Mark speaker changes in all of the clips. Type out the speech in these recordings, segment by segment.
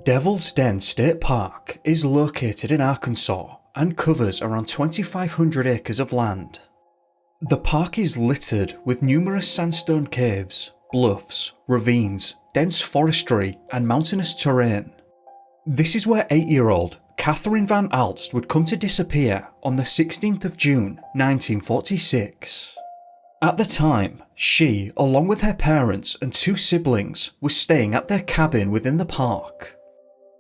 Speaker 1: Devil's Den State Park is located in Arkansas and covers around 2,500 acres of land. The park is littered with numerous sandstone caves, bluffs, ravines, dense forestry and mountainous terrain. This is where 8-year-old Katherine Van Alst would come to disappear on the 16th of June 1946. At the time, she, along with her parents and 2 siblings, was staying at their cabin within the park.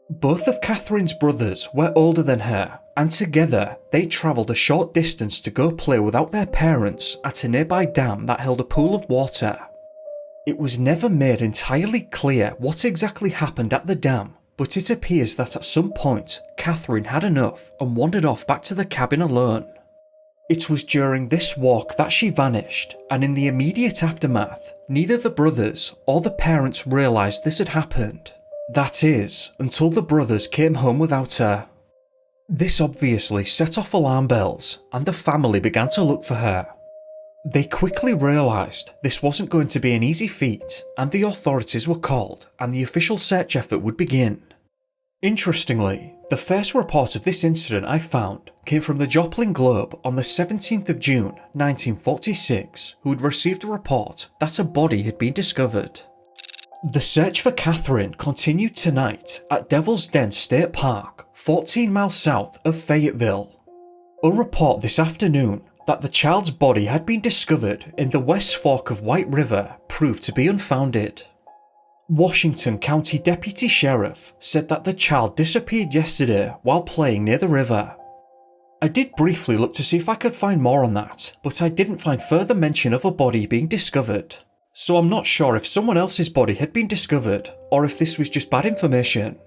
Speaker 1: Both of Katherine's brothers were older than her, and together they travelled a short distance to go play without their parents at a nearby dam that held a pool of water. It was never made entirely clear what exactly happened at the dam, but it appears that at some point Katherine had enough and wandered off back to the cabin alone. It was during this walk that she vanished, and in the immediate aftermath, neither the brothers or the parents realised this had happened. That is, until the brothers came home without her. This obviously set off alarm bells, and the family began to look for her. They quickly realised this wasn't going to be an easy feat, and the authorities were called, and the official search effort would begin. Interestingly, the first report of this incident I found came from the Joplin Globe on the 17th of June 1946, who had received a report that a body had been discovered. The search for Katherine continued tonight at Devil's Den State Park, 14 miles south of Fayetteville. A report this afternoon that the child's body had been discovered in the West Fork of White River proved to be unfounded. Washington County Deputy Sheriff said that the child disappeared yesterday while playing near the river. I did briefly look to see if I could find more on that, but I didn't find further mention of a body being discovered. So I'm not sure if someone else's body had been discovered or if this was just bad information.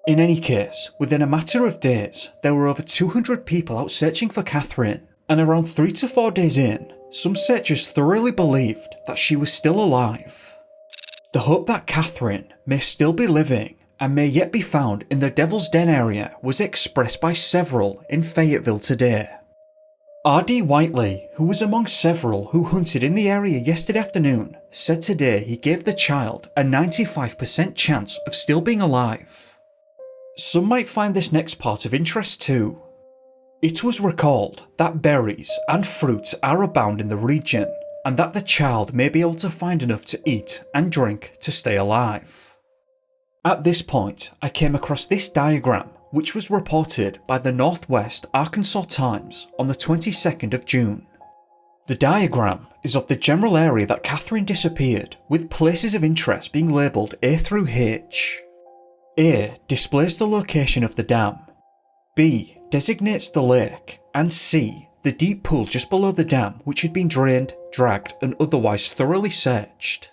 Speaker 1: In any case, within a matter of days, there were over 200 people out searching for Katherine, and around 3 to 4 days in, some searchers thoroughly believed that she was still alive. The hope that Katherine may still be living and may yet be found in the Devil's Den area was expressed by several in Fayetteville today. R.D. Whiteley, who was among several who hunted in the area yesterday afternoon, said today he gave the child a 95% chance of still being alive. Some might find this next part of interest too. It was recalled that berries and fruit are abound in the region, and that the child may be able to find enough to eat and drink to stay alive. At this point, I came across this diagram, which was reported by the Northwest Arkansas Times on the 22nd of June. The diagram is of the general area that Katherine disappeared, with places of interest being labelled A through H. A displays the location of the dam, B designates the lake, and C the deep pool just below the dam which had been drained, dragged and otherwise thoroughly searched.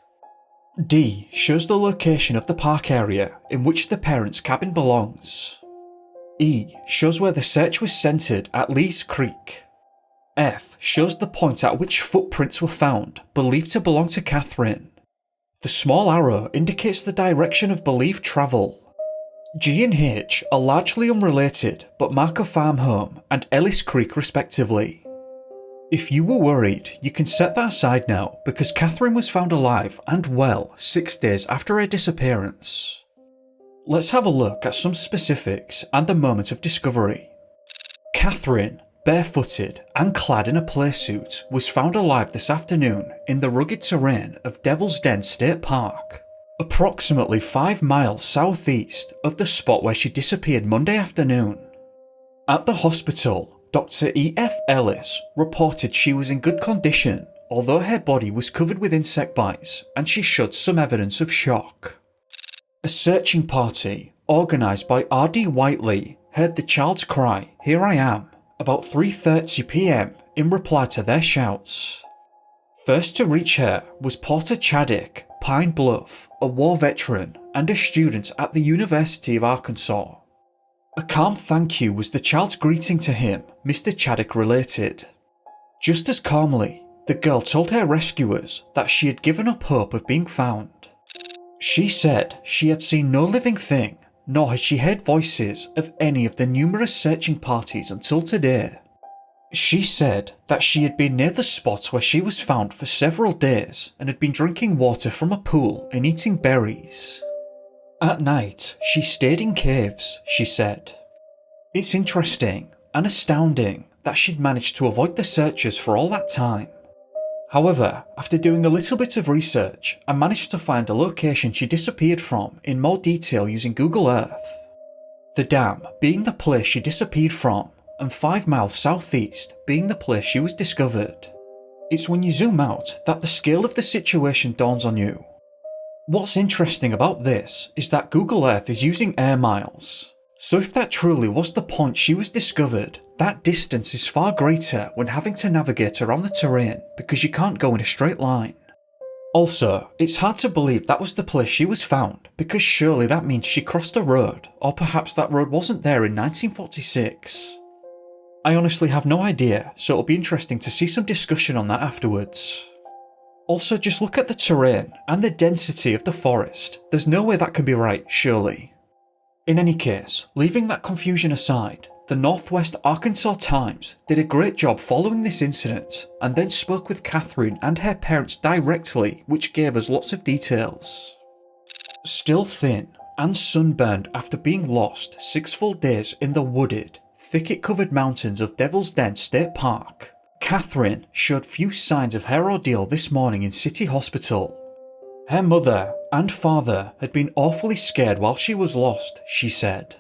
Speaker 1: D shows the location of the park area in which the parents' cabin belongs. E shows where the search was centred at Lee's Creek. F shows the point at which footprints were found, believed to belong to Katherine. The small arrow indicates the direction of believed travel. G and H are largely unrelated, but mark a farm home and Ellis Creek respectively. If you were worried, you can set that aside now, because Katherine was found alive and well 6 days after her disappearance. Let's have a look at some specifics and the moment of discovery. Katherine, barefooted and clad in a playsuit, was found alive this afternoon in the rugged terrain of Devil's Den State Park, approximately 5 miles southeast of the spot where she disappeared Monday afternoon. At the hospital, Dr. E.F. Ellis reported she was in good condition, although her body was covered with insect bites and she showed some evidence of shock. A searching party, organised by R.D. Whiteley, heard the child's cry, "Here I am," about 3:30 p.m. in reply to their shouts. First to reach her was Porter Chaddick, Pine Bluff, a war veteran and a student at the University of Arkansas. A calm thank you was the child's greeting to him, Mr. Chaddick related. Just as calmly, the girl told her rescuers that she had given up hope of being found. She said she had seen no living thing, nor had she heard voices of any of the numerous searching parties until today. She said that she had been near the spot where she was found for several days and had been drinking water from a pool and eating berries. At night, she stayed in caves, she said. It's interesting and astounding that she'd managed to avoid the searchers for all that time. However, after doing a little bit of research, I managed to find a location she disappeared from in more detail using Google Earth. The dam being the place she disappeared from, and 5 miles southeast being the place she was discovered. It's when you zoom out that the scale of the situation dawns on you. What's interesting about this is that Google Earth is using air miles. So if that truly was the point she was discovered, that distance is far greater when having to navigate around the terrain because you can't go in a straight line. Also, it's hard to believe that was the place she was found because surely that means she crossed a road, or perhaps that road wasn't there in 1946. I honestly have no idea, so it'll be interesting to see some discussion on that afterwards. Also, just look at the terrain and the density of the forest. There's no way that can be right, surely. In any case, leaving that confusion aside, the Northwest Arkansas Times did a great job following this incident and then spoke with Katherine and her parents directly, which gave us lots of details. Still thin and sunburned after being lost 6 full days in the wooded, thicket-covered mountains of Devil's Den State Park, Katherine showed few signs of her ordeal this morning in City Hospital. Her mother and father had been awfully scared while she was lost, she said.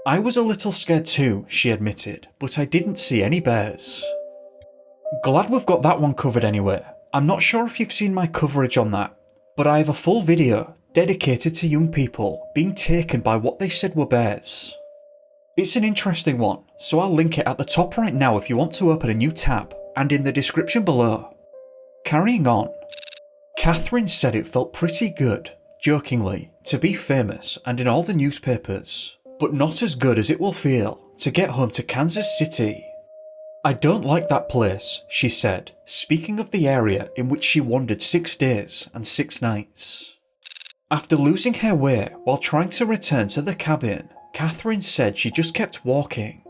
Speaker 1: I was a little scared too, she admitted, but I didn't see any bears. Glad we've got that one covered anyway. I'm not sure if you've seen my coverage on that, but I have a full video dedicated to young people being taken by what they said were bears. It's an interesting one, so I'll link it at the top right now if you want to open a new tab, and in the description below. Carrying on. Katherine said it felt pretty good, jokingly, to be famous and in all the newspapers, but not as good as it will feel to get home to Kansas City. I don't like that place, she said, speaking of the area in which she wandered 6 days and 6 nights. After losing her way while trying to return to the cabin, Katherine said she just kept walking.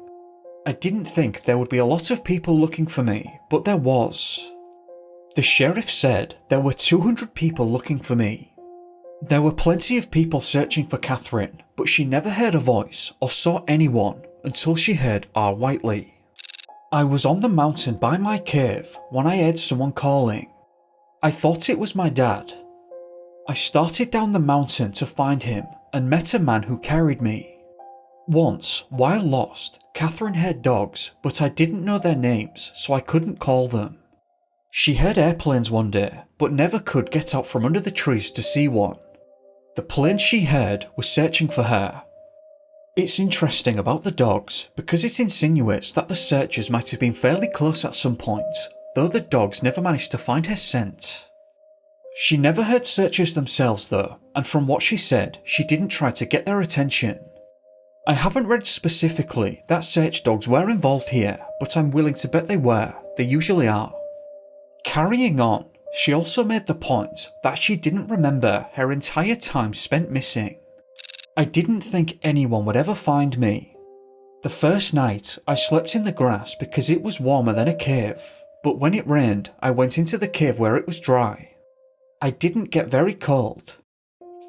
Speaker 1: I didn't think there would be a lot of people looking for me, but there was. The sheriff said there were 200 people looking for me. There were plenty of people searching for Katherine, but she never heard a voice or saw anyone until she heard R. Whiteley. I was on the mountain by my cave when I heard someone calling. I thought it was my dad. I started down the mountain to find him and met a man who carried me. Once, while lost, Katherine heard dogs, but I didn't know their names, so I couldn't call them. She heard airplanes one day, but never could get out from under the trees to see one. The plane she heard was searching for her. It's interesting about the dogs because it insinuates that the searchers might have been fairly close at some point, though the dogs never managed to find her scent. She never heard searchers themselves though, and from what she said, she didn't try to get their attention. I haven't read specifically that search dogs were involved here, but I'm willing to bet they were. They usually are. Carrying on, she also made the point that she didn't remember her entire time spent missing. I didn't think anyone would ever find me. The first night, I slept in the grass because it was warmer than a cave, but when it rained, I went into the cave where it was dry. I didn't get very cold.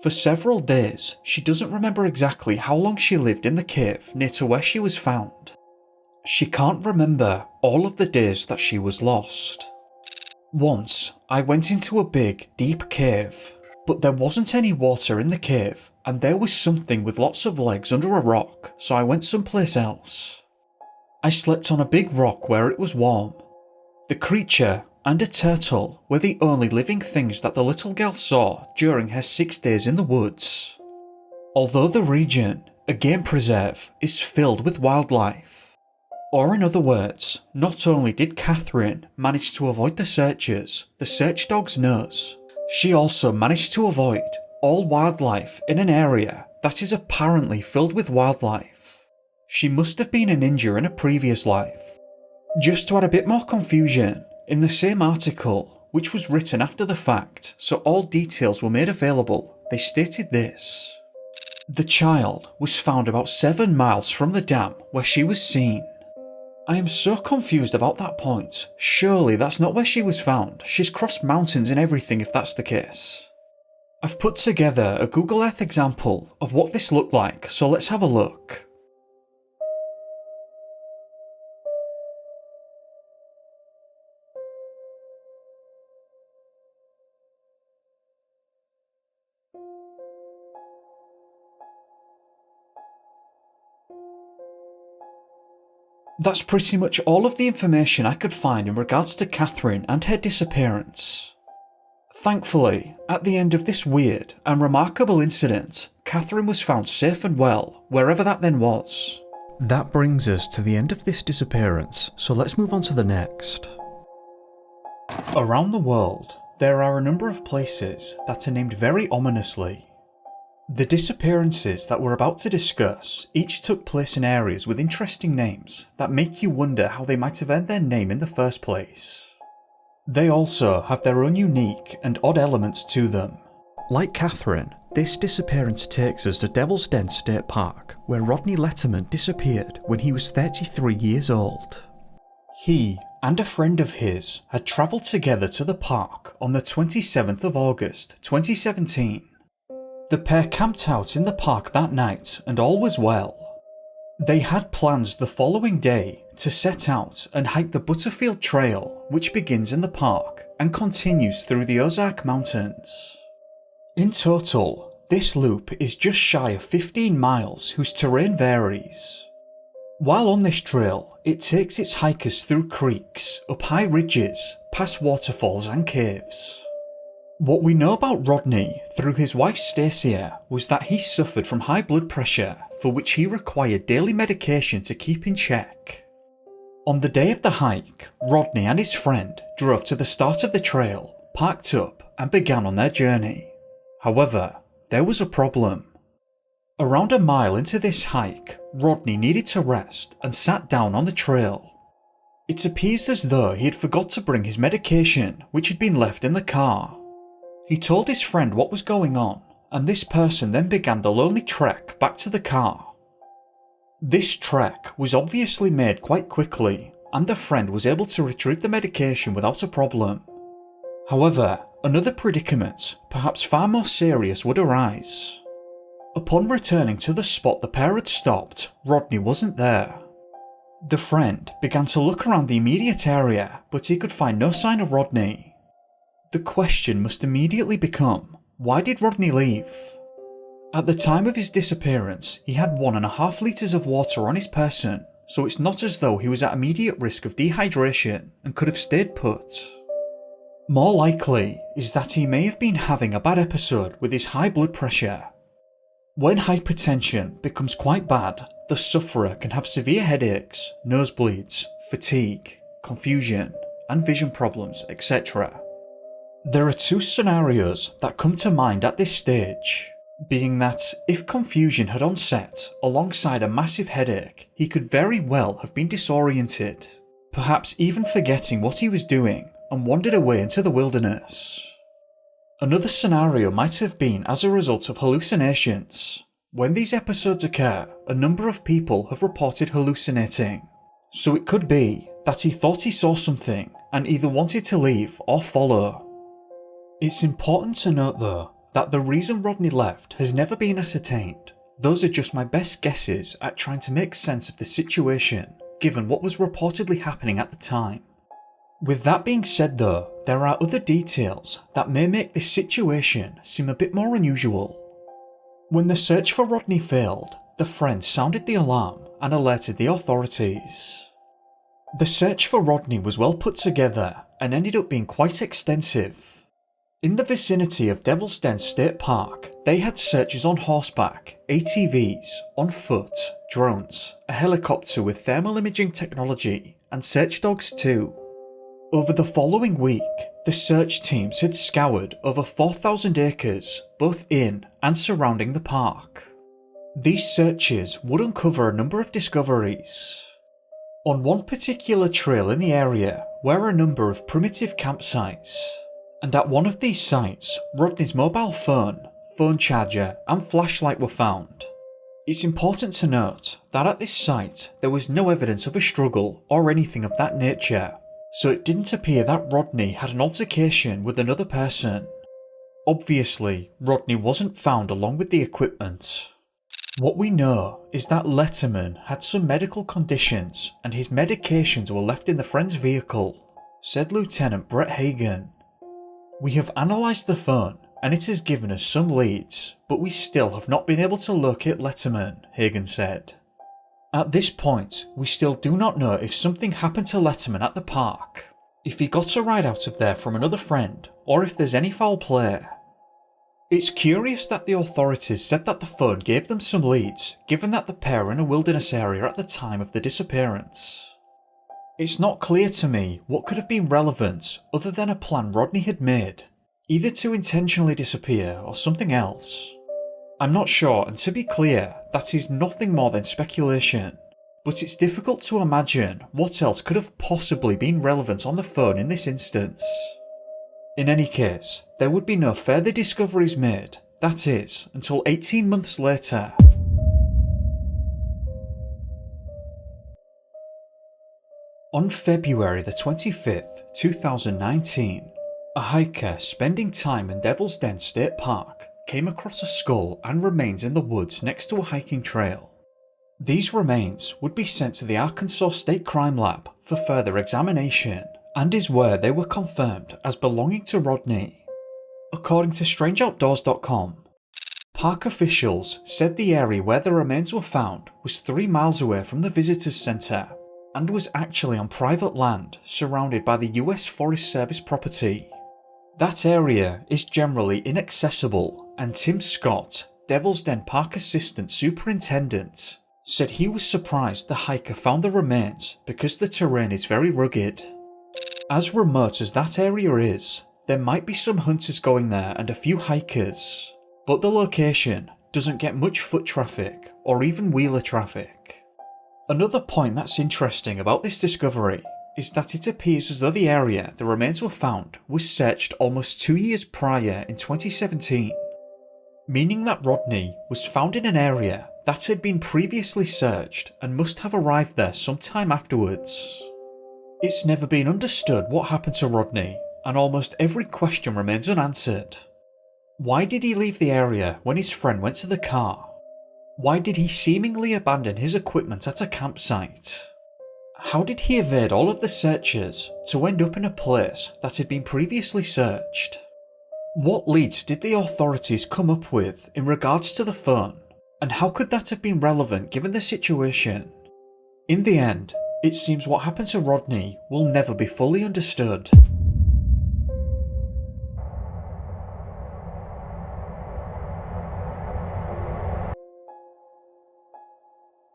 Speaker 1: For several days, she doesn't remember exactly how long she lived in the cave near to where she was found. She can't remember all of the days that she was lost. Once, I went into a big, deep cave, but there wasn't any water in the cave, and there was something with lots of legs under a rock, so I went someplace else. I slept on a big rock where it was warm. The creature and a turtle were the only living things that the little girl saw during her 6 days in the woods. Although the region, a game preserve, is filled with wildlife. Or in other words, not only did Katherine manage to avoid the searchers, the search dog's nose, she also managed to avoid all wildlife in an area that is apparently filled with wildlife. She must have been a ninja in a previous life. Just to add a bit more confusion, in the same article, which was written after the fact, so all details were made available, they stated this. The child was found about 7 miles from the dam where she was seen. I am so confused about that point. Surely that's not where she was found. She's crossed mountains and everything if that's the case. I've put together a Google Earth example of what this looked like, so let's have a look. That's pretty much all of the information I could find in regards to Katherine and her disappearance. Thankfully, at the end of this weird and remarkable incident, Katherine was found safe and well, wherever that then was. That brings us to the end of this disappearance, so let's move on to the next. Around the world, there are a number of places that are named very ominously. The disappearances that we're about to discuss each took place in areas with interesting names that make you wonder how they might have earned their name in the first place. They also have their own unique and odd elements to them. Like Katherine, this disappearance takes us to Devil's Den State Park, where Rodney Letterman disappeared when he was 33 years old. He and a friend of his had travelled together to the park on the 27th of August 2017. The pair camped out in the park that night and all was well. They had plans the following day to set out and hike the Butterfield Trail, which begins in the park and continues through the Ozark Mountains. In total, this loop is just shy of 15 miles whose terrain varies. While on this trail, it takes its hikers through creeks, up high ridges, past waterfalls and caves. What we know about Rodney through his wife Stacia was that he suffered from high blood pressure, for which he required daily medication to keep in check. On the day of the hike, Rodney and his friend drove to the start of the trail, parked up and began on their journey. However, there was a problem. Around a mile into this hike, Rodney needed to rest and sat down on the trail. It appears as though he had forgot to bring his medication, which had been left in the car. He told his friend what was going on, and this person then began the lonely trek back to the car. This trek was obviously made quite quickly, and the friend was able to retrieve the medication without a problem. However, another predicament, perhaps far more serious, would arise. Upon returning to the spot the pair had stopped, Rodney wasn't there. The friend began to look around the immediate area, but he could find no sign of Rodney. The question must immediately become, why did Rodney leave? At the time of his disappearance, he had 1.5 litres of water on his person, so it's not as though he was at immediate risk of dehydration and could have stayed put. More likely is that he may have been having a bad episode with his high blood pressure. When hypertension becomes quite bad, the sufferer can have severe headaches, nosebleeds, fatigue, confusion, and vision problems, etc. There are two scenarios that come to mind at this stage, being that if confusion had onset alongside a massive headache, he could very well have been disoriented, perhaps even forgetting what he was doing and wandered away into the wilderness. Another scenario might have been as a result of hallucinations. When these episodes occur, a number of people have reported hallucinating, so it could be that he thought he saw something and either wanted to leave or follow. It's important to note though, that the reason Rodney left has never been ascertained. Those are just my best guesses at trying to make sense of the situation, given what was reportedly happening at the time. With that being said though, there are other details that may make this situation seem a bit more unusual. When the search for Rodney failed, the friend sounded the alarm and alerted the authorities. The search for Rodney was well put together and ended up being quite extensive. In the vicinity of Devil's Den State Park, they had searchers on horseback, ATVs, on foot, drones, a helicopter with thermal imaging technology, and search dogs too. Over the following week, the search teams had scoured over 4,000 acres, both in and surrounding the park. These searches would uncover a number of discoveries. On one particular trail in the area were a number of primitive campsites, and at one of these sites, Rodney's mobile phone, phone charger and flashlight were found. It's important to note that at this site there was no evidence of a struggle or anything of that nature, so it didn't appear that Rodney had an altercation with another person. Obviously, Rodney wasn't found along with the equipment. What we know is that Letterman had some medical conditions and his medications were left in the friend's vehicle, said Lieutenant Brett Hagen. We have analysed the phone and it has given us some leads, but we still have not been able to locate Letterman, Hagen said. At this point, we still do not know if something happened to Letterman at the park, if he got a ride out of there from another friend, or if there's any foul play. It's curious that the authorities said that the phone gave them some leads, given that the pair were in a wilderness area at the time of the disappearance. It's not clear to me what could have been relevant other than a plan Rodney had made, either to intentionally disappear or something else. I'm not sure, and to be clear, that is nothing more than speculation, but it's difficult to imagine what else could have possibly been relevant on the phone in this instance. In any case, there would be no further discoveries made, that is, until 18 months later. On February the 25th, 2019, a hiker spending time in Devil's Den State Park came across a skull and remains in the woods next to a hiking trail. These remains would be sent to the Arkansas State Crime Lab for further examination, and is where they were confirmed as belonging to Rodney. According to StrangeOutdoors.com, park officials said the area where the remains were found was 3 miles away from the visitors centre, and was actually on private land surrounded by the US Forest Service property. That area is generally inaccessible, and Tim Scott, Devil's Den Park Assistant Superintendent, said he was surprised the hiker found the remains because the terrain is very rugged. As remote as that area is, there might be some hunters going there and a few hikers, but the location doesn't get much foot traffic or even wheeler traffic. Another point that's interesting about this discovery is that it appears as though the area the remains were found was searched almost 2 years prior in 2017, meaning that Rodney was found in an area that had been previously searched and must have arrived there sometime afterwards. It's never been understood what happened to Rodney, and almost every question remains unanswered. Why did he leave the area when his friend went to the car? Why did he seemingly abandon his equipment at a campsite? How did he evade all of the searches to end up in a place that had been previously searched? What leads did the authorities come up with in regards to the phone, and how could that have been relevant given the situation? In the end, it seems what happened to Rodney will never be fully understood.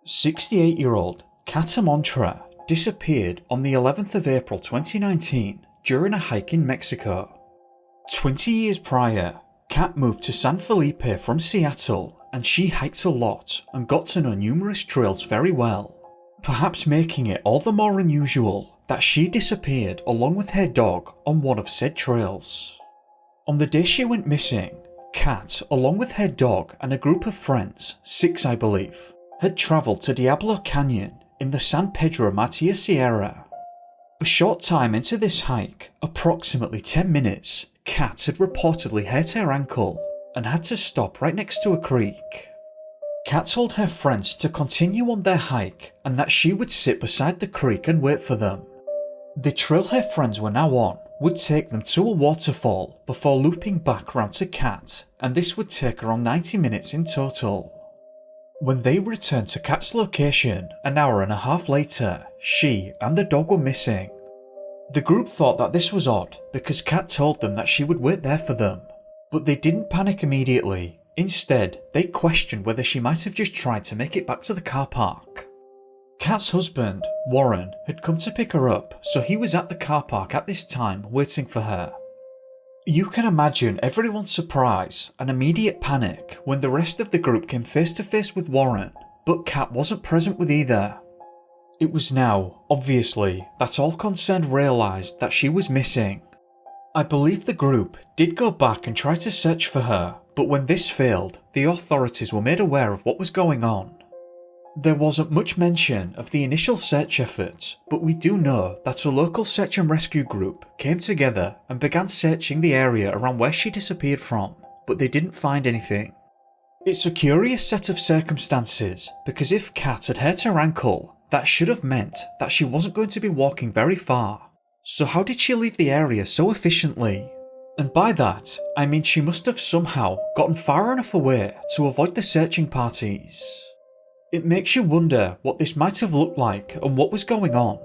Speaker 1: "68-year-old Kat Montra disappeared on the 11th of April 2019 during a hike in Mexico. 20 years prior, Kat moved to San Felipe from Seattle, and she hiked a lot and got to know numerous trails very well, perhaps making it all the more unusual that she disappeared along with her dog on one of said trails. On the day she went missing, Kat, along with her dog and a group of friends, 6 I believe, had travelled to Diablo Canyon in the San Pedro Matia Sierra. A short time into this hike, approximately 10 minutes, Kat had reportedly hurt her ankle and had to stop right next to a creek. Kat told her friends to continue on their hike and that she would sit beside the creek and wait for them. The trail her friends were now on would take them to a waterfall before looping back round to Kat, and this would take around 90 minutes in total. When they returned to Kat's location an hour and a half later, she and the dog were missing. The group thought that this was odd because Kat told them that she would wait there for them, but they didn't panic immediately. Instead, they questioned whether she might have just tried to make it back to the car park. Kat's husband, Warren, had come to pick her up, so he was at the car park at this time waiting for her. You can imagine everyone's surprise and immediate panic when the rest of the group came face to face with Warren, but Kat wasn't present with either. It was now, obviously, that all concerned realised that she was missing. I believe the group did go back and try to search for her, but when this failed, the authorities were made aware of what was going on. There wasn't much mention of the initial search effort, but we do know that a local search and rescue group came together and began searching the area around where she disappeared from, but they didn't find anything. It's a curious set of circumstances, because if Kat had hurt her ankle, that should have meant that she wasn't going to be walking very far. So how did she leave the area so efficiently? And by that, I mean she must have somehow gotten far enough away to avoid the searching parties. It makes you wonder what this might have looked like and what was going on.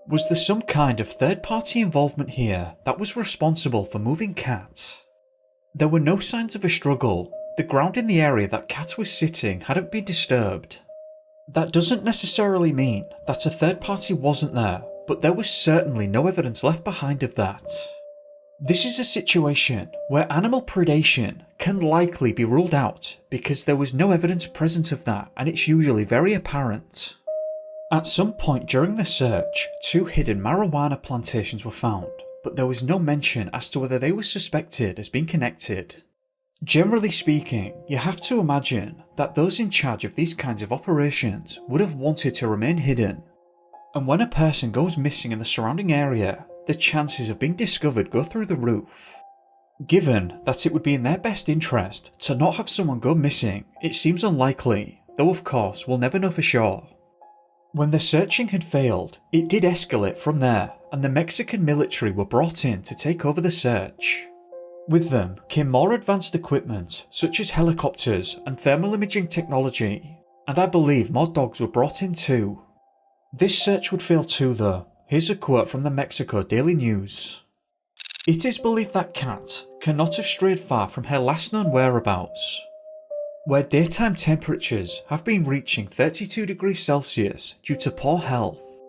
Speaker 1: Was there some kind of third-party involvement here that was responsible for moving Kat? There were no signs of a struggle. The ground in the area that Kat was sitting hadn't been disturbed. That doesn't necessarily mean that a third party wasn't there, but there was certainly no evidence left behind of that. This is a situation where animal predation can likely be ruled out because there was no evidence present of that, and it's usually very apparent. At some point during the search, 2 hidden marijuana plantations were found, but there was no mention as to whether they were suspected as being connected. Generally speaking, you have to imagine that those in charge of these kinds of operations would have wanted to remain hidden. And when a person goes missing in the surrounding area, the chances of being discovered go through the roof. Given that it would be in their best interest to not have someone go missing, it seems unlikely, though of course we'll never know for sure. When the searching had failed, it did escalate from there, and the Mexican military were brought in to take over the search. With them came more advanced equipment such as helicopters and thermal imaging technology, and I believe more dogs were brought in too. This search would fail too though. Here's a quote from the Mexico Daily News. "It is believed that Kat cannot have strayed far from her last known whereabouts. Where daytime temperatures have been reaching 32 degrees Celsius due to poor health.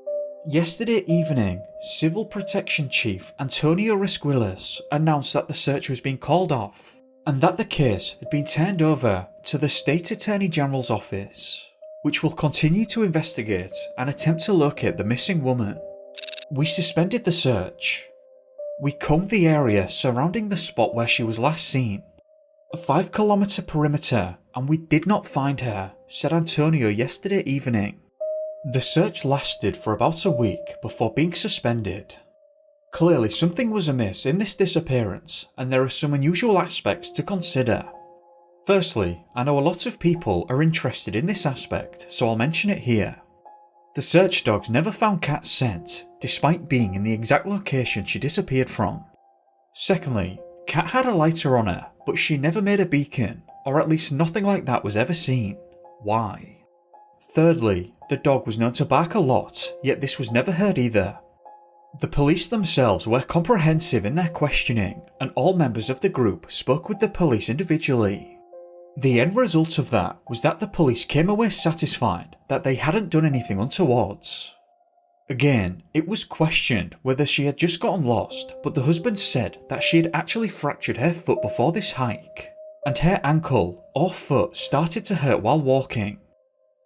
Speaker 1: Yesterday evening, Civil Protection Chief Antonio Resquilas announced that the search was being called off and that the case had been turned over to the State Attorney General's office, which will continue to investigate and attempt to locate the missing woman. We suspended the search. We combed the area surrounding the spot where she was last seen, a 5-kilometer perimeter, and we did not find her," said Antonio yesterday evening. The search lasted for about a week before being suspended. Clearly something was amiss in this disappearance, and there are some unusual aspects to consider. Firstly, I know a lot of people are interested in this aspect, so I'll mention it here. The search dogs never found Kat's scent, despite being in the exact location she disappeared from. Secondly, Kat had a lighter on her, but she never made a beacon, or at least nothing like that was ever seen. Why? Thirdly, the dog was known to bark a lot, yet this was never heard either. The police themselves were comprehensive in their questioning, and all members of the group spoke with the police individually. The end result of that was that the police came away satisfied that they hadn't done anything untowards. Again, it was questioned whether she had just gotten lost, but the husband said that she had actually fractured her foot before this hike, and her ankle or foot started to hurt while walking.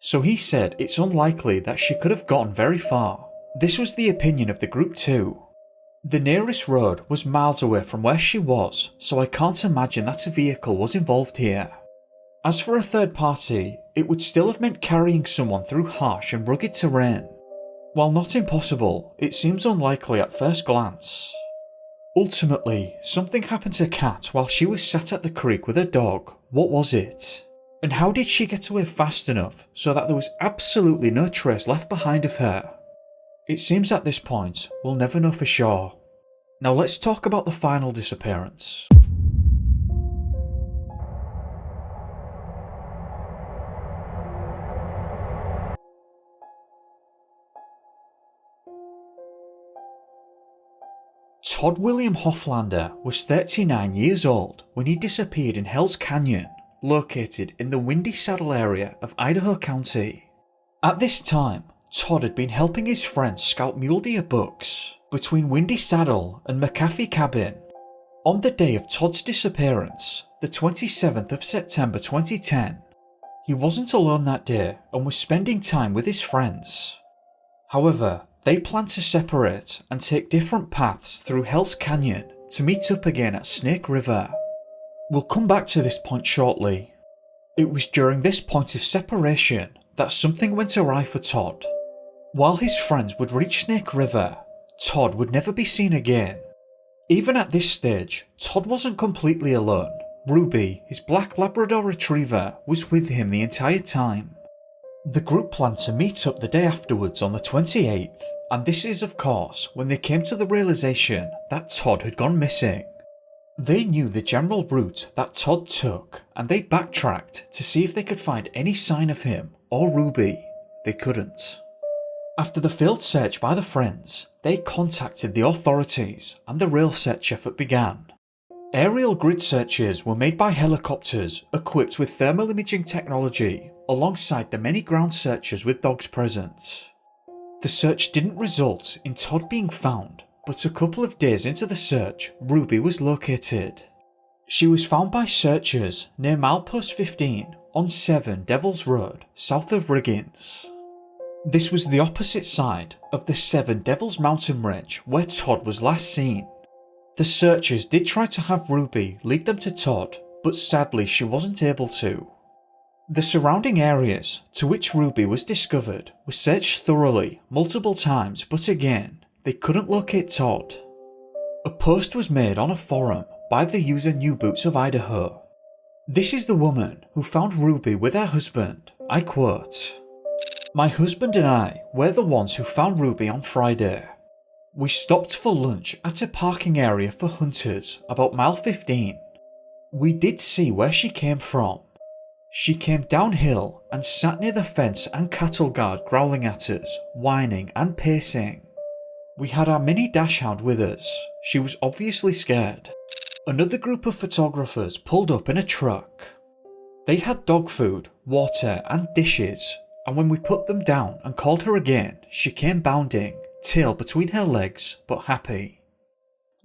Speaker 1: So he said it's unlikely that she could have gotten very far. This was the opinion of the group too. The nearest road was miles away from where she was, so I can't imagine that a vehicle was involved here. As for a third party, it would still have meant carrying someone through harsh and rugged terrain. While not impossible, it seems unlikely at first glance. Ultimately, something happened to Kat while she was sat at the creek with her dog. What was it? And how did she get away fast enough so that there was absolutely no trace left behind of her? It seems at this point, we'll never know for sure. Now let's talk about the final disappearance. Todd William Hoflander was 39 years old when he disappeared in Hell's Canyon, located in the Windy Saddle area of Idaho County. At this time, Todd had been helping his friends scout mule deer bucks between Windy Saddle and McAfee Cabin. On the day of Todd's disappearance, the 27th of September 2010, he wasn't alone that day and was spending time with his friends. However, they planned to separate and take different paths through Hell's Canyon to meet up again at Snake River. We'll come back to this point shortly. It was during this point of separation that something went awry for Todd. While his friends would reach Snake River, Todd would never be seen again. Even at this stage, Todd wasn't completely alone. Ruby, his black Labrador retriever, was with him the entire time. The group planned to meet up the day afterwards on the 28th, and this is of course when they came to the realization that Todd had gone missing. They knew the general route that Todd took, and they backtracked to see if they could find any sign of him or Ruby. They couldn't. After the failed search by the friends, they contacted the authorities and the real search effort began. Aerial grid searches were made by helicopters equipped with thermal imaging technology alongside the many ground searchers with dogs present. The search didn't result in Todd being found, but a couple of days into the search, Ruby was located. She was found by searchers near milepost 15 on 7 Devils Road, south of Riggins. This was the opposite side of the 7 Devils mountain range where Todd was last seen. The searchers did try to have Ruby lead them to Todd, but sadly she wasn't able to. The surrounding areas to which Ruby was discovered were searched thoroughly multiple times, but again, they couldn't locate Todd. A post was made on a forum by the user New Boots of Idaho. This is the woman who found Ruby with her husband. I quote, "My husband and I were the ones who found Ruby on Friday. We stopped for lunch at a parking area for hunters about mile 15. We did see where she came from. She came downhill and sat near the fence and cattle guard growling at us, whining and pacing. We had our mini dachshund with us. She was obviously scared. Another group of photographers pulled up in a truck. They had dog food, water and dishes, and when we put them down and called her again, she came bounding, tail between her legs, but happy.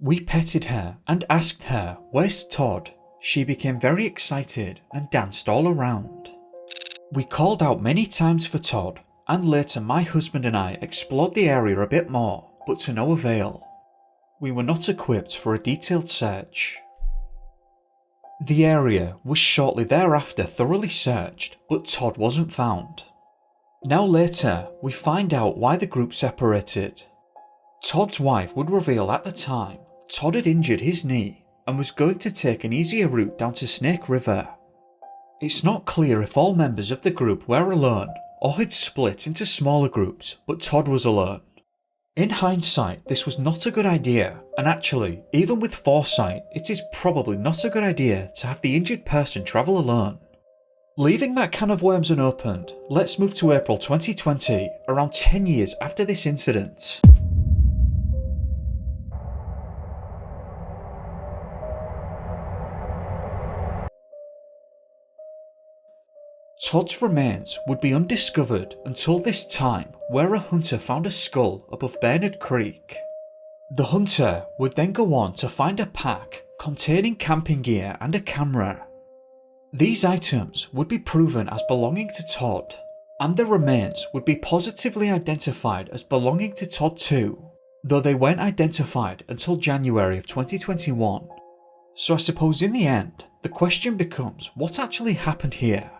Speaker 1: We petted her and asked her, 'Where's Todd?' She became very excited and danced all around. We called out many times for Todd, and later my husband and I explored the area a bit more, but to no avail. We were not equipped for a detailed search." The area was shortly thereafter thoroughly searched, but Todd wasn't found. Now later, we find out why the group separated. Todd's wife would reveal at the time Todd had injured his knee and was going to take an easier route down to Snake River. It's not clear if all members of the group were alone or had split into smaller groups, but Todd was alone. In hindsight, this was not a good idea, and actually, even with foresight, it is probably not a good idea to have the injured person travel alone. Leaving that can of worms unopened, let's move to April 2020, around 10 years after this incident. Todd's remains would be undiscovered until this time, where a hunter found a skull above Bernard Creek. The hunter would then go on to find a pack containing camping gear and a camera. These items would be proven as belonging to Todd, and the remains would be positively identified as belonging to Todd too, though they weren't identified until January of 2021. So I suppose in the end, the question becomes, what actually happened here?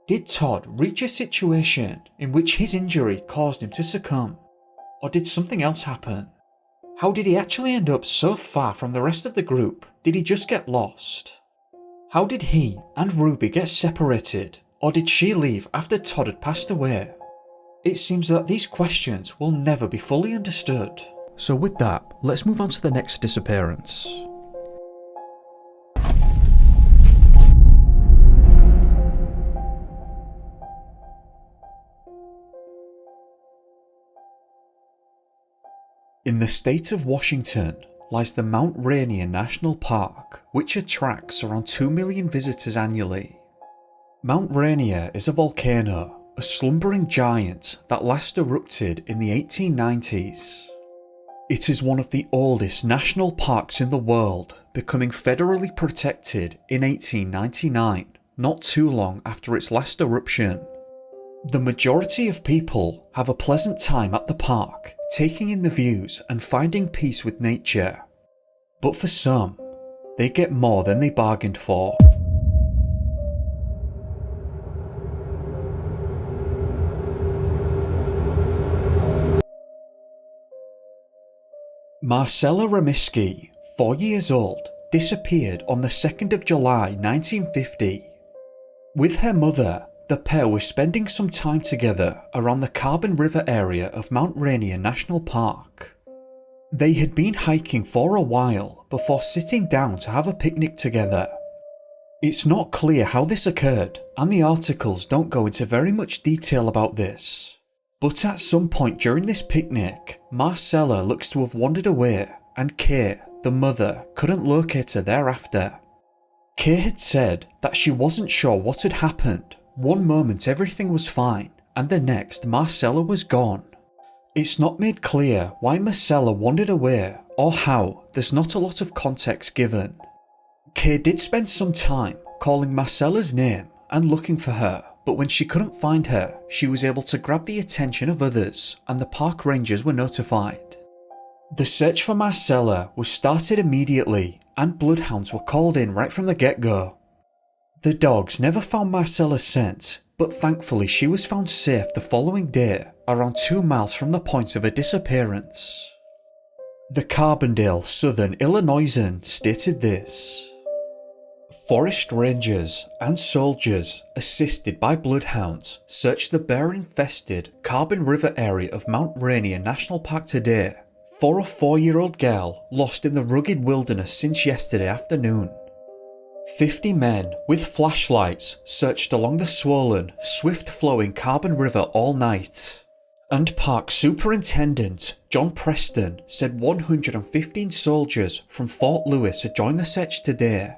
Speaker 1: Did Todd reach a situation in which his injury caused him to succumb? Or did something else happen? How did he actually end up so far from the rest of the group? Did he just get lost? How did he and Ruby get separated? Or did she leave after Todd had passed away? It seems that these questions will never be fully understood. So with that, let's move on to the next disappearance. In the state of Washington lies the Mount Rainier National Park, which attracts around 2 million visitors annually. Mount Rainier is a volcano, a slumbering giant that last erupted in the 1890s. It is one of the oldest national parks in the world, becoming federally protected in 1899, not too long after its last eruption. The majority of people have a pleasant time at the park, taking in the views and finding peace with nature. But for some, they get more than they bargained for. Marcella Remiski, 4 years old, disappeared on the 2nd of July 1950. With her mother, the pair were spending some time together around the Carbon River area of Mount Rainier National Park. They had been hiking for a while before sitting down to have a picnic together. It's not clear how this occurred, and the articles don't go into very much detail about this. But at some point during this picnic, Marcella looks to have wandered away, and Kay, the mother, couldn't locate her thereafter. Kay had said that she wasn't sure what had happened. One moment everything was fine, and the next Marcella was gone. It's not made clear why Marcella wandered away or how. There's not a lot of context given. Kay did spend some time calling Marcella's name and looking for her, but when she couldn't find her, she was able to grab the attention of others and the park rangers were notified. The search for Marcella was started immediately and bloodhounds were called in right from the get-go. The dogs never found Marcella's scent, but thankfully she was found safe the following day around 2 miles from the point of her disappearance. The Carbondale Southern Illinoisan stated this: "Forest rangers and soldiers, assisted by bloodhounds, searched the bear-infested Carbon River area of Mount Rainier National Park today for a 4-year-old girl lost in the rugged wilderness since yesterday afternoon. 50 men with flashlights searched along the swollen, swift-flowing Carbon River all night." And Park Superintendent John Preston said 115 soldiers from Fort Lewis had joined the search today.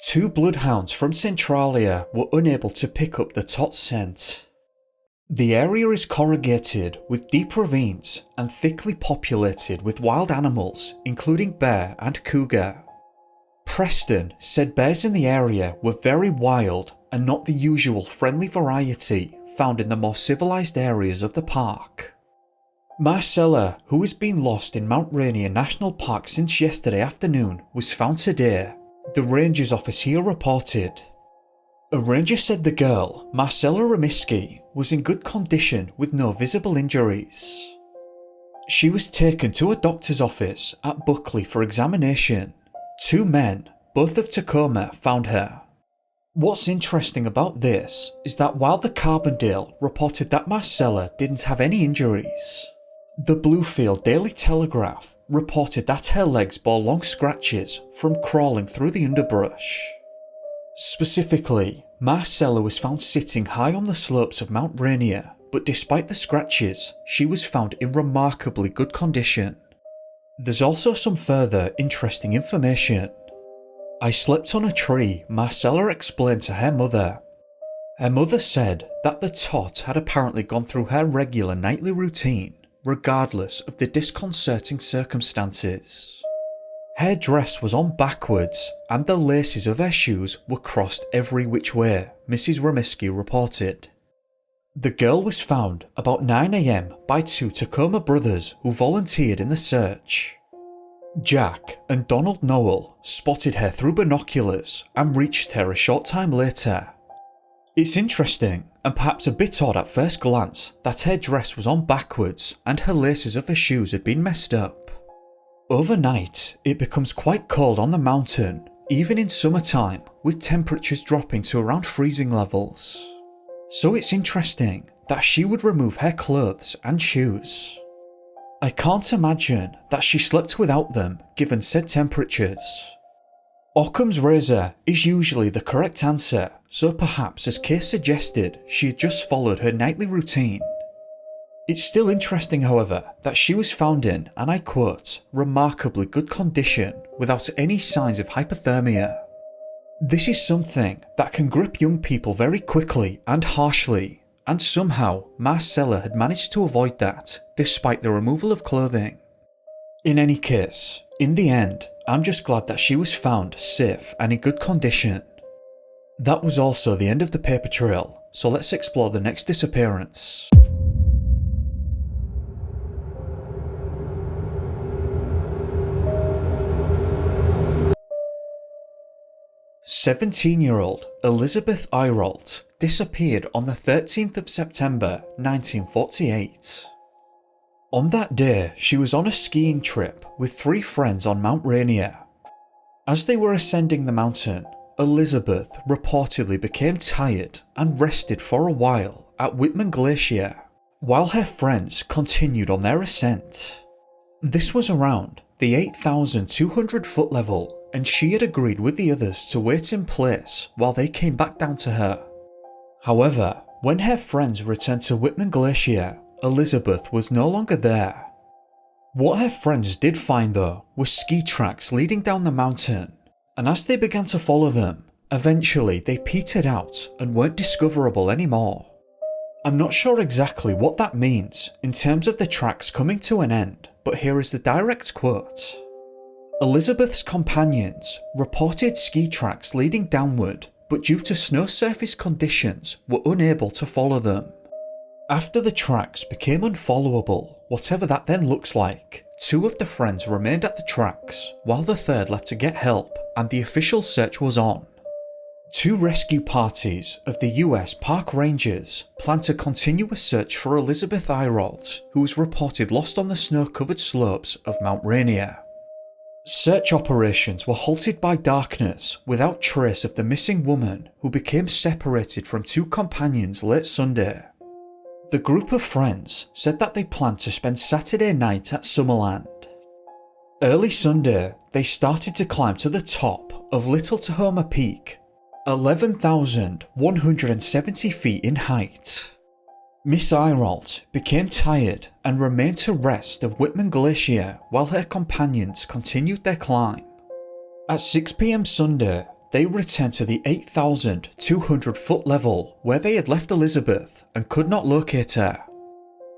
Speaker 1: 2 bloodhounds from Centralia were unable to pick up the tot scent. The area is corrugated with deep ravines and thickly populated with wild animals, including bear and cougar. Preston said bears in the area were very wild and not the usual friendly variety found in the more civilized areas of the park. Marcella, who has been lost in Mount Rainier National Park since yesterday afternoon, was found today, the ranger's office here reported. A ranger said the girl, Marcella Remiski, was in good condition with no visible injuries. She was taken to a doctor's office at Buckley for examination. 2 men, both of Tacoma, found her. What's interesting about this is that while the Carbondale reported that Marcella didn't have any injuries, the Bluefield Daily Telegraph reported that her legs bore long scratches from crawling through the underbrush. Specifically, Marcella was found sitting high on the slopes of Mount Rainier, but despite the scratches, she was found in remarkably good condition. There's also some further interesting information. "I slept on a tree," Marcella explained to her mother. Her mother said that the tot had apparently gone through her regular nightly routine, regardless of the disconcerting circumstances. Her dress was on backwards and the laces of her shoes were crossed every which way, Mrs. Remiski reported. The girl was found about 9 AM by 2 Tacoma brothers who volunteered in the search. Jack and Donald Noel spotted her through binoculars and reached her a short time later. It's interesting, and perhaps a bit odd at first glance, that her dress was on backwards and her laces of her shoes had been messed up. Overnight, it becomes quite cold on the mountain, even in summertime, with temperatures dropping to around freezing levels. So it's interesting that she would remove her clothes and shoes. I can't imagine that she slept without them given said temperatures. Occam's razor is usually the correct answer, so perhaps as Kay suggested, she had just followed her nightly routine. It's still interesting, however, that she was found in, and I quote, "remarkably good condition without any signs of hypothermia." This is something that can grip young people very quickly and harshly, and somehow Marcella had managed to avoid that despite the removal of clothing. In any case, in the end, I'm just glad that she was found safe and in good condition. That was also the end of the paper trail, so let's explore the next disappearance. 17-year-old Elizabeth Eirault disappeared on the 13th of September 1948. On that day, she was on a skiing trip with 3 friends on Mount Rainier. As they were ascending the mountain, Elizabeth reportedly became tired and rested for a while at Whitman Glacier, while her friends continued on their ascent. This was around the 8,200 foot level, and she had agreed with the others to wait in place while they came back down to her. However, when her friends returned to Whitman Glacier, Elizabeth was no longer there. What her friends did find though were ski tracks leading down the mountain, and as they began to follow them, eventually they petered out and weren't discoverable anymore. I'm not sure exactly what that means in terms of the tracks coming to an end, but here is the direct quote. Elizabeth's companions reported ski tracks leading downward, but due to snow surface conditions were unable to follow them. After the tracks became unfollowable, whatever that then looks like, 2 of the friends remained at the tracks, while the 3rd left to get help, and the official search was on. 2 rescue parties of the US Park Rangers plan to continue a search for Elizabeth Eirault, who was reported lost on the snow-covered slopes of Mount Rainier. Search operations were halted by darkness without trace of the missing woman, who became separated from 2 companions late Sunday. The group of friends said that they planned to spend Saturday night at Summerland. Early Sunday, they started to climb to the top of Little Tahoma Peak, 11,170 feet in height. Miss Eirault became tired and remained to rest of Whitman Glacier while her companions continued their climb. At 6 p.m. Sunday, they returned to the 8,200 foot level where they had left Elizabeth and could not locate her.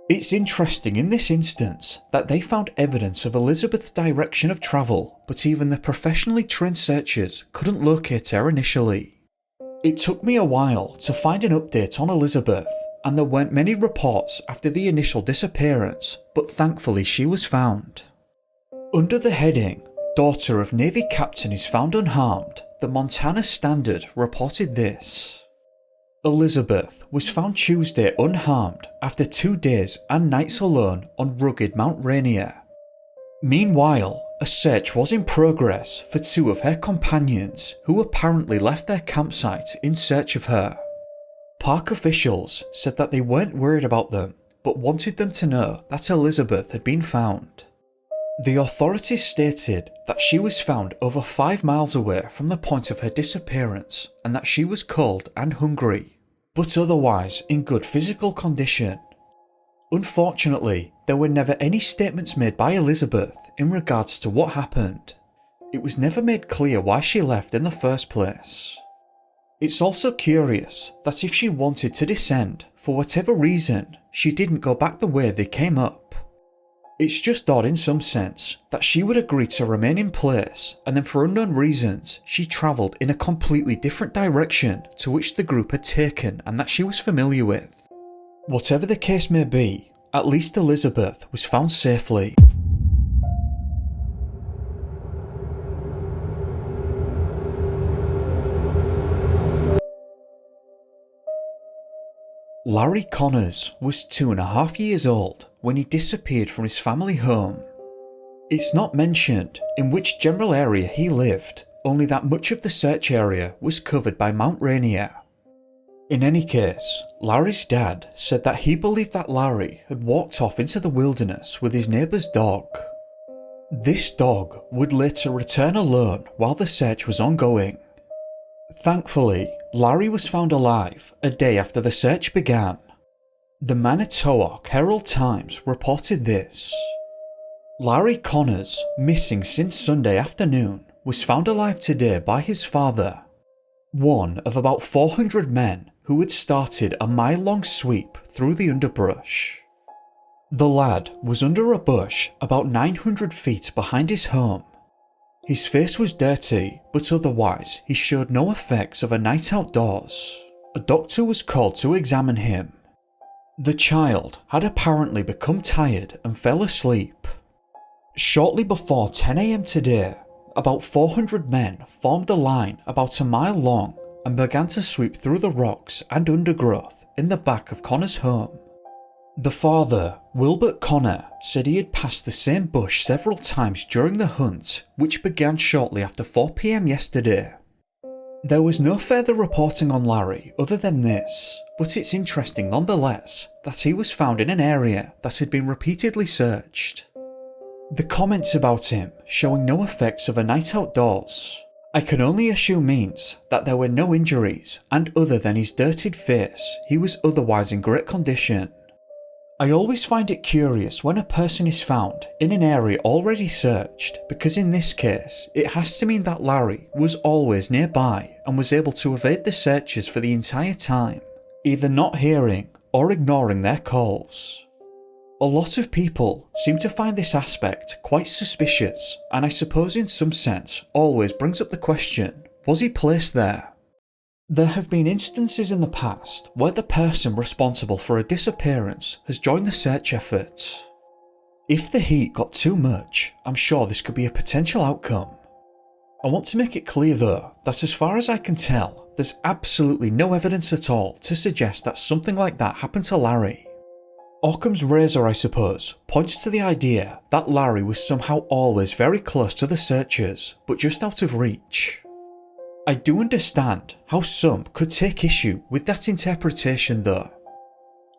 Speaker 1: It's interesting in this instance that they found evidence of Elizabeth's direction of travel, but even the professionally trained searchers couldn't locate her initially. It took me a while to find an update on Elizabeth, and there weren't many reports after the initial disappearance, but thankfully she was found. Under the heading, "Daughter of Navy Captain is found unharmed," the Montana Standard reported this. Elizabeth was found Tuesday unharmed after 2 days and nights alone on rugged Mount Rainier. Meanwhile, a search was in progress for 2 of her companions who apparently left their campsite in search of her. Park officials said that they weren't worried about them, but wanted them to know that Elizabeth had been found. The authorities stated that she was found over 5 miles away from the point of her disappearance and that she was cold and hungry, but otherwise in good physical condition. Unfortunately, there were never any statements made by Elizabeth in regards to what happened. It was never made clear why she left in the first place. It's also curious that if she wanted to descend, for whatever reason, she didn't go back the way they came up. It's just odd in some sense that she would agree to remain in place and then for unknown reasons she travelled in a completely different direction to which the group had taken and that she was familiar with. Whatever the case may be, at least Elizabeth was found safely. Larry Connors was 2.5 years old when he disappeared from his family home. It's not mentioned in which general area he lived, only that much of the search area was covered by Mount Rainier. In any case, Larry's dad said that he believed that Larry had walked off into the wilderness with his neighbour's dog. This dog would later return alone while the search was ongoing. Thankfully, Larry was found alive a day after the search began. The Manitowoc Herald-Times reported this. Larry Connors, missing since Sunday afternoon, was found alive today by his father, one of about 400 men who had started a mile-long sweep through the underbrush. The lad was under a bush about 900 feet behind his home. His face was dirty, but otherwise he showed no effects of a night outdoors. A doctor was called to examine him. The child had apparently become tired and fell asleep. Shortly before 10 AM today, about 400 men formed a line about a mile long and began to sweep through the rocks and undergrowth in the back of Connor's home. The father Wilbert Connor said he had passed the same bush several times during the hunt, which began shortly after 4 PM yesterday. There was no further reporting on Larry other than this, but it's interesting nonetheless that he was found in an area that had been repeatedly searched. The comments about him showing no effects of a night outdoors, I can only assume means that there were no injuries, and other than his dirtied face, he was otherwise in great condition. I always find it curious when a person is found in an area already searched, because in this case, it has to mean that Larry was always nearby and was able to evade the searchers for the entire time, either not hearing or ignoring their calls. A lot of people seem to find this aspect quite suspicious, and I suppose in some sense always brings up the question, was he placed there? There have been instances in the past where the person responsible for a disappearance has joined the search effort. If the heat got too much, I'm sure this could be a potential outcome. I want to make it clear though, that as far as I can tell, there's absolutely no evidence at all to suggest that something like that happened to Larry. Occam's razor, I suppose, points to the idea that Larry was somehow always very close to the searchers, but just out of reach. I do understand how some could take issue with that interpretation though.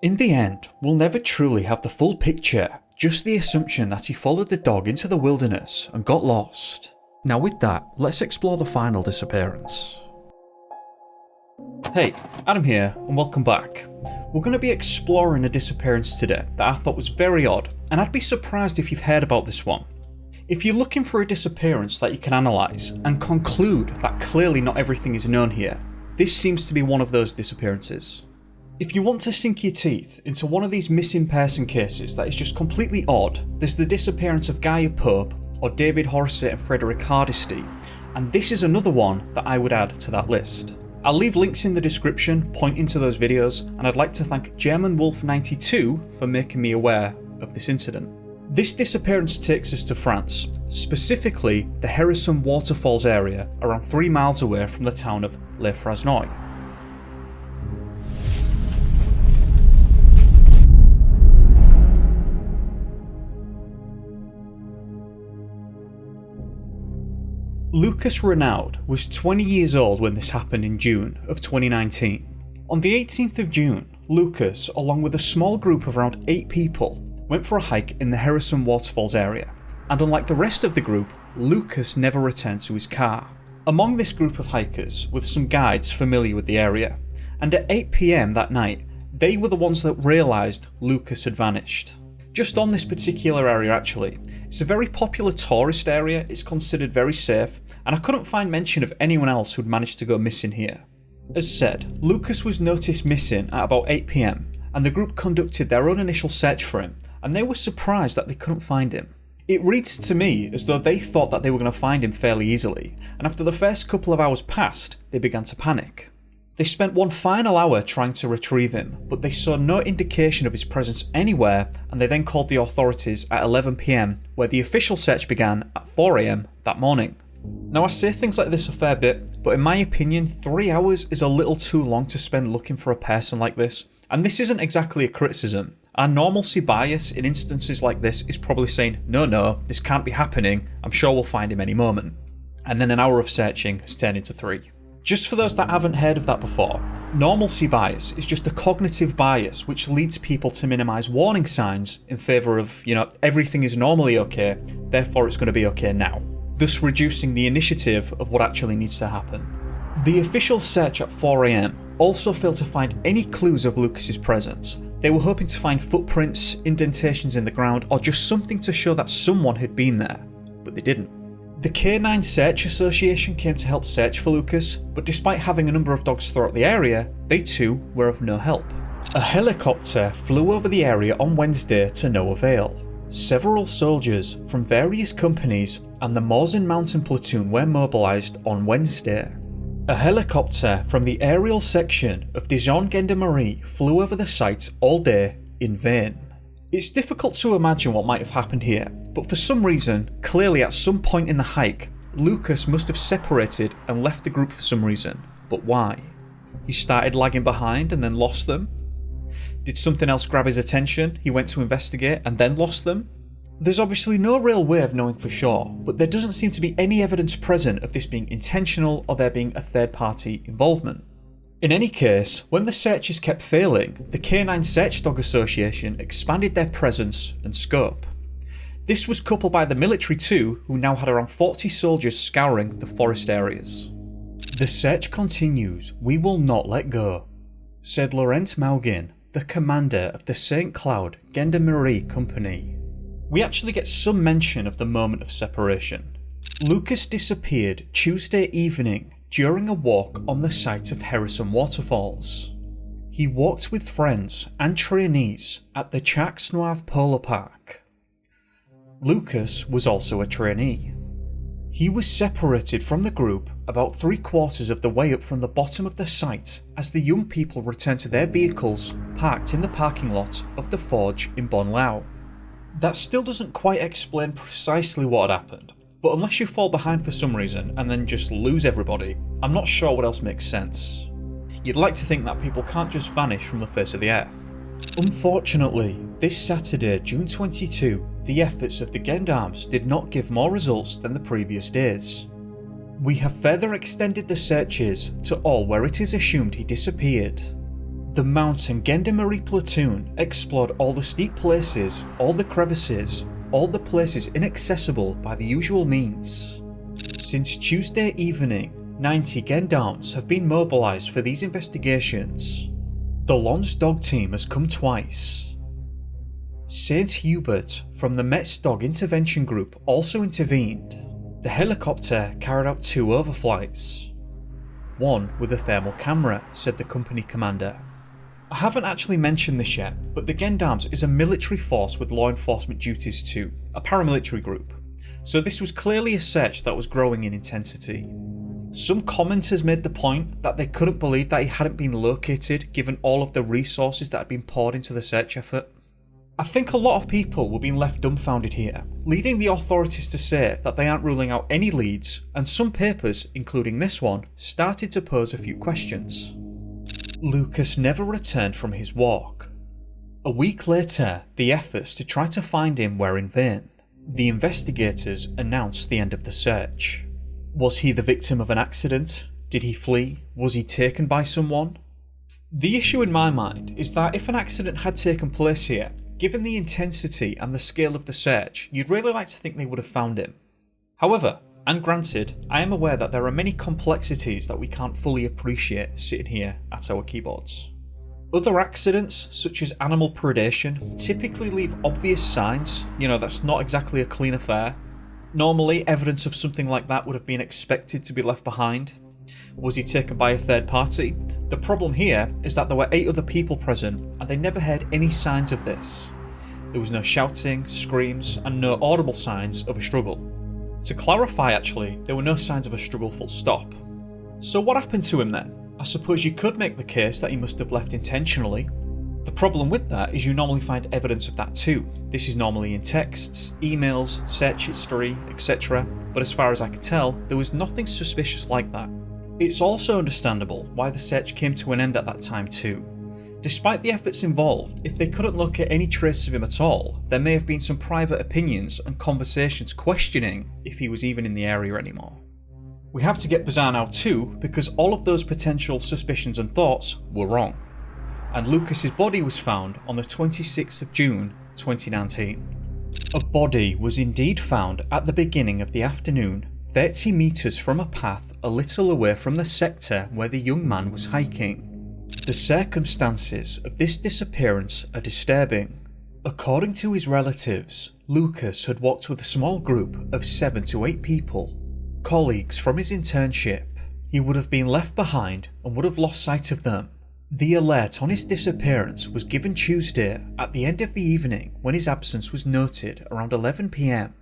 Speaker 1: In the end, we'll never truly have the full picture, just the assumption that he followed the dog into the wilderness and got lost. Now with that, let's explore the final disappearance. Hey, Adam here, and welcome back. We're going to be exploring a disappearance today that I thought was very odd, and I'd be surprised if you've heard about this one. If you're looking for a disappearance that you can analyse and conclude that clearly not everything is known here, this seems to be one of those disappearances. If you want to sink your teeth into one of these missing person cases that is just completely odd, there's the disappearance of Gaia Pope or David Horsey and Frederick Hardesty, and this is another one that I would add to that list. I'll leave links in the description pointing to those videos, and I'd like to thank GermanWolf92 for making me aware of this incident. This disappearance takes us to France, specifically the Hérisson Waterfalls area around 3 miles away from the town of Le Fresnoy. Lucas Renoud was 20 years old when this happened in June of 2019. On the 18th of June, Lucas, along with a small group of around 8 people, went for a hike in the Hérisson Waterfalls area, and unlike the rest of the group, Lucas never returned to his car. Among this group of hikers were some guides familiar with the area, and at 8 PM that night, they were the ones that realised Lucas had vanished. Just on this particular area actually, it's a very popular tourist area, it's considered very safe, and I couldn't find mention of anyone else who'd managed to go missing here. As said, Lucas was noticed missing at about 8 PM, and the group conducted their own initial search for him, and they were surprised that they couldn't find him. It reads to me as though they thought that they were going to find him fairly easily, and after the first couple of hours passed, they began to panic. They spent one final hour trying to retrieve him, but they saw no indication of his presence anywhere, and they then called the authorities at 11 PM, where the official search began at 4 AM that morning. Now I say things like this a fair bit, but in my opinion 3 hours is a little too long to spend looking for a person like this, and this isn't exactly a criticism. Our normalcy bias in instances like this is probably saying, no, this can't be happening, I'm sure we'll find him any moment. And then an hour of searching has turned into 3. Just for those that haven't heard of that before, normalcy bias is just a cognitive bias which leads people to minimise warning signs in favour of, everything is normally okay, therefore it's going to be okay now, thus reducing the initiative of what actually needs to happen. The official search at 4 AM also failed to find any clues of Lucas's presence. They were hoping to find footprints, indentations in the ground, or just something to show that someone had been there, but they didn't. The Canine Search Association came to help search for Lucas, but despite having a number of dogs throughout the area, they too were of no help. A helicopter flew over the area on Wednesday to no avail. Several soldiers from various companies and the Morzine Mountain Platoon were mobilised on Wednesday. A helicopter from the aerial section of Dijon Gendarmerie flew over the site all day in vain. It's difficult to imagine what might have happened here, but for some reason, clearly at some point in the hike, Lucas must have separated and left the group for some reason. But why? He started lagging behind and then lost them? Did something else grab his attention, he went to investigate and then lost them? There's obviously no real way of knowing for sure, but there doesn't seem to be any evidence present of this being intentional or there being a third party involvement. In any case, when the searches kept failing, the Canine Search Dog Association expanded their presence and scope. This was coupled by the military too, who now had around 40 soldiers scouring the forest areas. "The search continues, we will not let go," said Laurent Mauguin, the commander of the St. Cloud Gendarmerie Company. We actually get some mention of the moment of separation. Lucas disappeared Tuesday evening during a walk on the site of Harrison Waterfalls. He walked with friends and trainees at the Chacs Noir Polo Park. Lucas was also a trainee. He was separated from the group about 3/4 of the way up from the bottom of the site as the young people returned to their vehicles parked in the parking lot of the Forge in Bonlao. That still doesn't quite explain precisely what had happened, but unless you fall behind for some reason and then just lose everybody, I'm not sure what else makes sense. You'd like to think that people can't just vanish from the face of the earth. Unfortunately, this Saturday, June 22, the efforts of the gendarmes did not give more results than the previous days. We have further extended the searches to all where it is assumed he disappeared. The Mountain Gendarmerie platoon explored all the steep places, all the crevices, all the places inaccessible by the usual means. Since Tuesday evening, 90 gendarmes have been mobilised for these investigations. The Lons dog team has come twice. St. Hubert from the Metz Dog Intervention Group also intervened. The helicopter carried out 2 overflights. One with a thermal camera, said the company commander. I haven't actually mentioned this yet, but the Gendarmes is a military force with law enforcement duties too, a paramilitary group. So this was clearly a search that was growing in intensity. Some commenters made the point that they couldn't believe that he hadn't been located given all of the resources that had been poured into the search effort. I think a lot of people were being left dumbfounded here, leading the authorities to say that they aren't ruling out any leads, and some papers, including this one, started to pose a few questions. Lucas never returned from his walk. A week later, the efforts to try to find him were in vain. The investigators announced the end of the search. Was he the victim of an accident? Did he flee? Was he taken by someone? The issue in my mind is that if an accident had taken place here, given the intensity and the scale of the search, you'd really like to think they would have found him. However, and granted, I am aware that there are many complexities that we can't fully appreciate sitting here at our keyboards. Other accidents, such as animal predation, typically leave obvious signs, that's not exactly a clean affair. Normally, evidence of something like that would have been expected to be left behind. Was he taken by a third party? The problem here is that there were 8 other people present and they never heard any signs of this. There was no shouting, screams, and no audible signs of a struggle. To clarify actually, there were no signs of a struggle full stop. So what happened to him then? I suppose you could make the case that he must have left intentionally. The problem with that is you normally find evidence of that too. This is normally in texts, emails, search history, etc. But as far as I can tell, there was nothing suspicious like that. It's also understandable why the search came to an end at that time too. Despite the efforts involved, if they couldn't locate any trace of him at all, there may have been some private opinions and conversations questioning if he was even in the area anymore. We have to get bizarre now too, because all of those potential suspicions and thoughts were wrong. And Lucas's body was found on the 26th of June 2019. A body was indeed found at the beginning of the afternoon, 30 metres from a path a little away from the sector where the young man was hiking. The circumstances of this disappearance are disturbing. According to his relatives, Lucas had walked with a small group of 7 to 8 people, colleagues from his internship. He would have been left behind and would have lost sight of them. The alert on his disappearance was given Tuesday at the end of the evening when his absence was noted around 11 PM.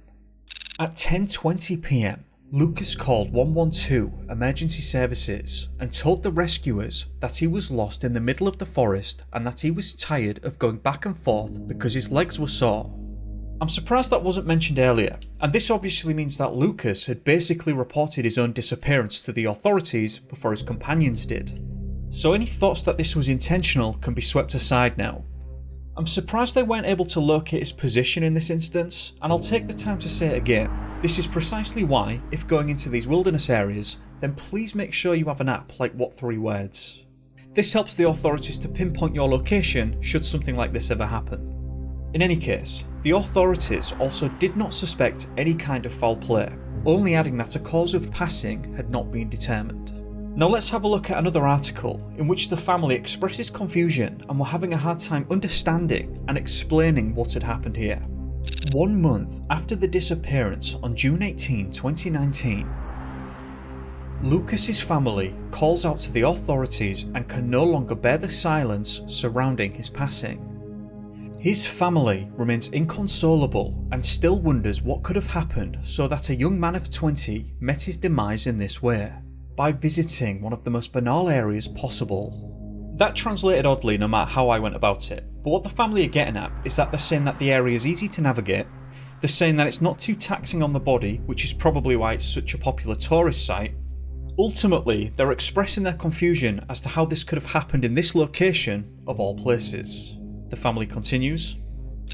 Speaker 1: At 10:20 PM, Lucas called 112 emergency services and told the rescuers that he was lost in the middle of the forest and that he was tired of going back and forth because his legs were sore. I'm surprised that wasn't mentioned earlier, and this obviously means that Lucas had basically reported his own disappearance to the authorities before his companions did. So any thoughts that this was intentional can be swept aside now. I'm surprised they weren't able to locate his position in this instance, and I'll take the time to say it again. This is precisely why, if going into these wilderness areas, then please make sure you have an app like What 3 Words. This helps the authorities to pinpoint your location should something like this ever happen. In any case, the authorities also did not suspect any kind of foul play, only adding that a cause of passing had not been determined. Now let's have a look at another article in which the family expresses confusion and were having a hard time understanding and explaining what had happened here. 1 month after the disappearance on June 18, 2019, Lucas's family calls out to the authorities and can no longer bear the silence surrounding his passing. His family remains inconsolable and still wonders what could have happened so that a young man of 20 met his demise in this way, by visiting one of the most banal areas possible. That translated oddly no matter how I went about it, but what the family are getting at is that they're saying that the area is easy to navigate, they're saying that it's not too taxing on the body, which is probably why it's such a popular tourist site. Ultimately, they're expressing their confusion as to how this could have happened in this location of all places. The family continues,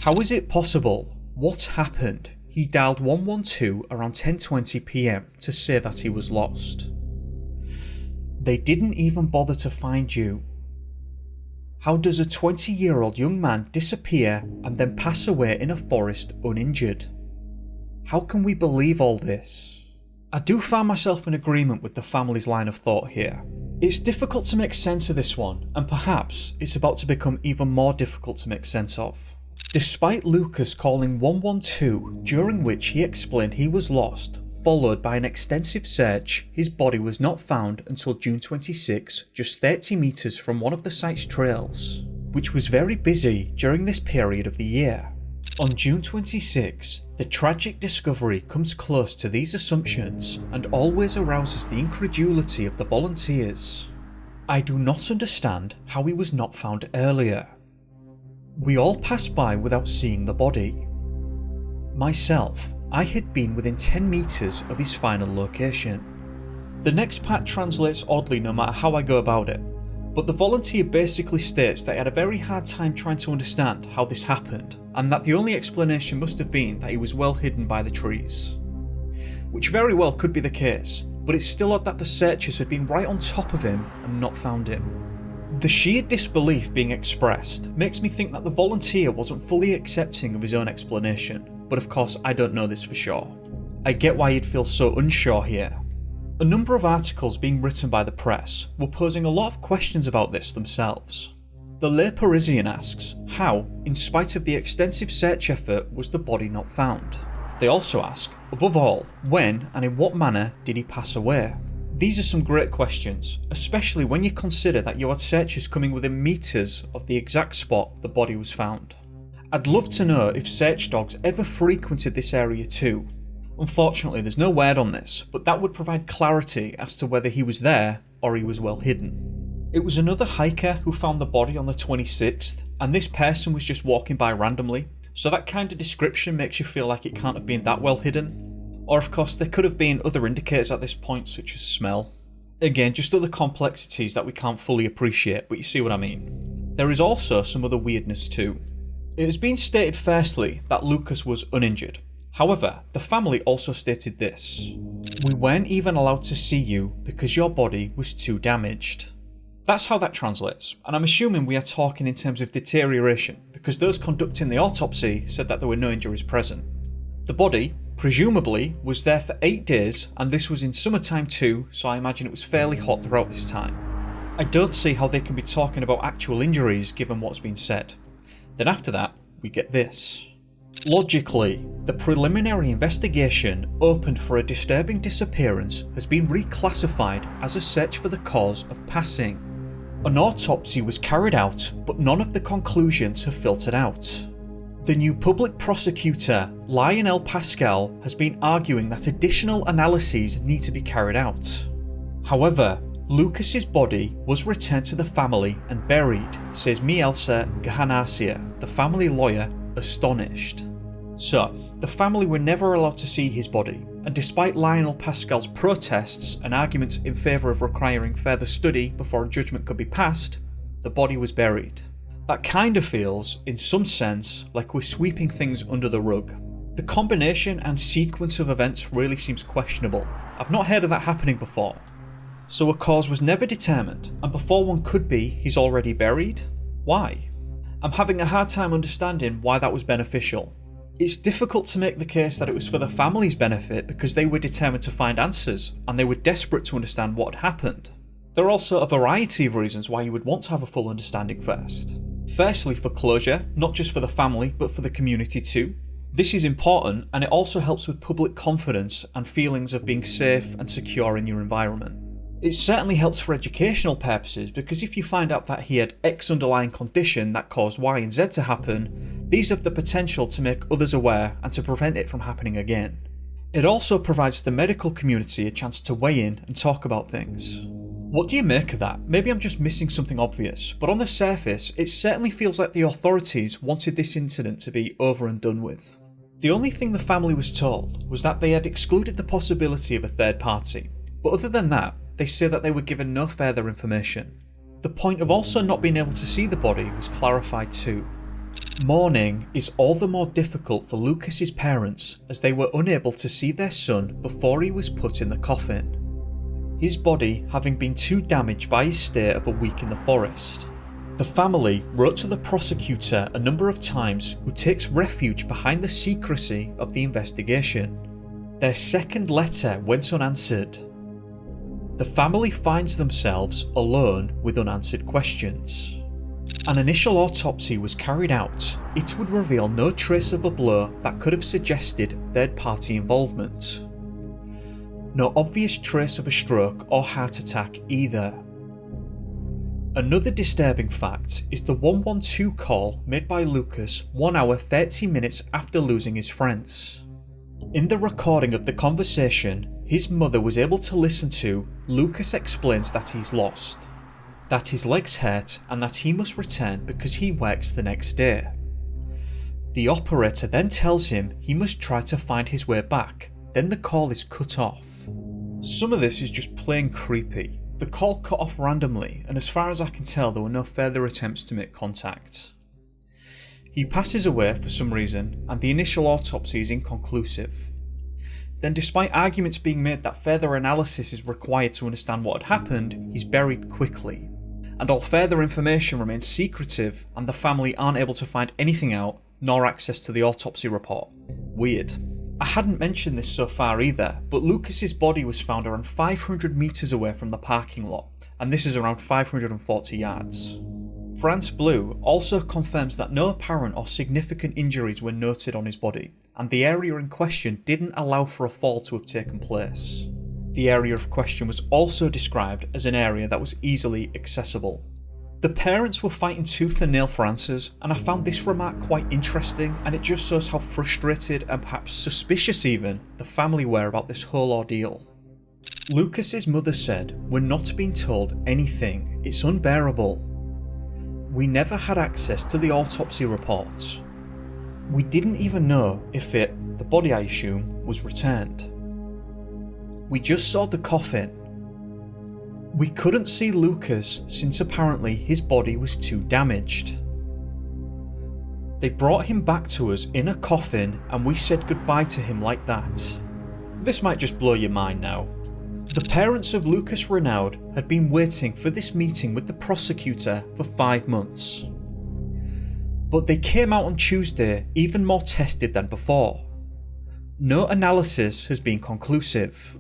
Speaker 1: "How is it possible? What happened? He dialed 112 around 10:20 PM to say that he was lost. They didn't even bother to find you. How does a 20-year-old young man disappear and then pass away in a forest uninjured? How can we believe all this?" I do find myself in agreement with the family's line of thought here. It's difficult to make sense of this one, and perhaps it's about to become even more difficult to make sense of. Despite Lucas calling 112, during which he explained he was lost, followed by an extensive search, his body was not found until June 26, just 30 metres from one of the site's trails, which was very busy during this period of the year. On June 26, the tragic discovery comes close to these assumptions and always arouses the incredulity of the volunteers. I do not understand how he was not found earlier. We all passed by without seeing the body. Myself, I had been within 10 metres of his final location. The next part translates oddly no matter how I go about it, but the volunteer basically states that he had a very hard time trying to understand how this happened, and that the only explanation must have been that he was well hidden by the trees. Which very well could be the case, but it's still odd that the searchers had been right on top of him and not found him. The sheer disbelief being expressed makes me think that the volunteer wasn't fully accepting of his own explanation, but of course I don't know this for sure. I get why he'd feel so unsure here. A number of articles being written by the press were posing a lot of questions about this themselves. The Le Parisien asks how, in spite of the extensive search effort, was the body not found? They also ask, above all, when and in what manner did he pass away? These are some great questions, especially when you consider that you had searchers coming within metres of the exact spot the body was found. I'd love to know if search dogs ever frequented this area too. Unfortunately, there's no word on this, but that would provide clarity as to whether he was there or he was well hidden. It was another hiker who found the body on the 26th, and this person was just walking by randomly, so that kind of description makes you feel like it can't have been that well hidden. Or of course there could have been other indicators at this point, such as smell. Again, just other complexities that we can't fully appreciate, but you see what I mean. There is also some other weirdness too. It has been stated firstly that Lucas was uninjured. However, the family also stated this: "We weren't even allowed to see you because your body was too damaged." That's how that translates, and I'm assuming we are talking in terms of deterioration, because those conducting the autopsy said that there were no injuries present. The body, presumably, was there for 8 days, and this was in summertime too, so I imagine it was fairly hot throughout this time. I don't see how they can be talking about actual injuries given what's been said. Then after that, we get this. Logically, the preliminary investigation opened for a disturbing disappearance has been reclassified as a search for the cause of passing. An autopsy was carried out, but none of the conclusions have filtered out. The new public prosecutor, Lionel Pascal, has been arguing that additional analyses need to be carried out. However, Lucas's body was returned to the family and buried, says Mielsa Gahanasia, the family lawyer, astonished. So, the family were never allowed to see his body, and despite Lionel Pascal's protests and arguments in favour of requiring further study before a judgment could be passed, the body was buried. That kind of feels, in some sense, like we're sweeping things under the rug. The combination and sequence of events really seems questionable. I've not heard of that happening before. So a cause was never determined, and before one could be, he's already buried? Why? I'm having a hard time understanding why that was beneficial. It's difficult to make the case that it was for the family's benefit because they were determined to find answers, and they were desperate to understand what had happened. There are also a variety of reasons why you would want to have a full understanding first. Firstly, for closure, not just for the family, but for the community too. This is important, and it also helps with public confidence and feelings of being safe and secure in your environment. It certainly helps for educational purposes because if you find out that he had X underlying condition that caused Y and Z to happen, these have the potential to make others aware and to prevent it from happening again. It also provides the medical community a chance to weigh in and talk about things. What do you make of that? Maybe I'm just missing something obvious, but on the surface, it certainly feels like the authorities wanted this incident to be over and done with. The only thing the family was told was that they had excluded the possibility of a third party, but other than that, they say that they were given no further information. The point of also not being able to see the body was clarified too. Mourning is all the more difficult for Lucas's parents as they were unable to see their son before he was put in the coffin. His body having been too damaged by his stay of a week in the forest. The family wrote to the prosecutor a number of times who takes refuge behind the secrecy of the investigation. Their second letter went unanswered. The family finds themselves alone with unanswered questions. An initial autopsy was carried out. It would reveal no trace of a blow that could have suggested third-party involvement. No obvious trace of a stroke or heart attack either. Another disturbing fact is the 112 call made by Lucas 1 hour 30 minutes after losing his friends. In the recording of the conversation, his mother was able to listen to. Lucas explains that he's lost, that his legs hurt and that he must return because he works the next day. The operator then tells him he must try to find his way back, then the call is cut off. Some of this is just plain creepy. The call cut off randomly, and as far as I can tell there were no further attempts to make contact. He passes away for some reason and the initial autopsy is inconclusive. Then despite arguments being made that further analysis is required to understand what had happened, he's buried quickly. And all further information remains secretive and the family aren't able to find anything out, nor access to the autopsy report. Weird. I hadn't mentioned this so far either, but Lucas's body was found around 500 metres away from the parking lot, and this is around 540 yards. France Blue also confirms that no apparent or significant injuries were noted on his body, and the area in question didn't allow for a fall to have taken place. The area of question was also described as an area that was easily accessible. The parents were fighting tooth and nail for answers, and I found this remark quite interesting, and it just shows how frustrated and perhaps suspicious even the family were about this whole ordeal. Lucas's mother said, "We're not being told anything, it's unbearable. We never had access to the autopsy reports. We didn't even know if the body I assume, was returned. We just saw the coffin. We couldn't see Lucas since apparently his body was too damaged. They brought him back to us in a coffin and we said goodbye to him like that." This might just blow your mind now. The parents of Lucas Renoud had been waiting for this meeting with the prosecutor for 5 months. But they came out on Tuesday even more tested than before. No analysis has been conclusive.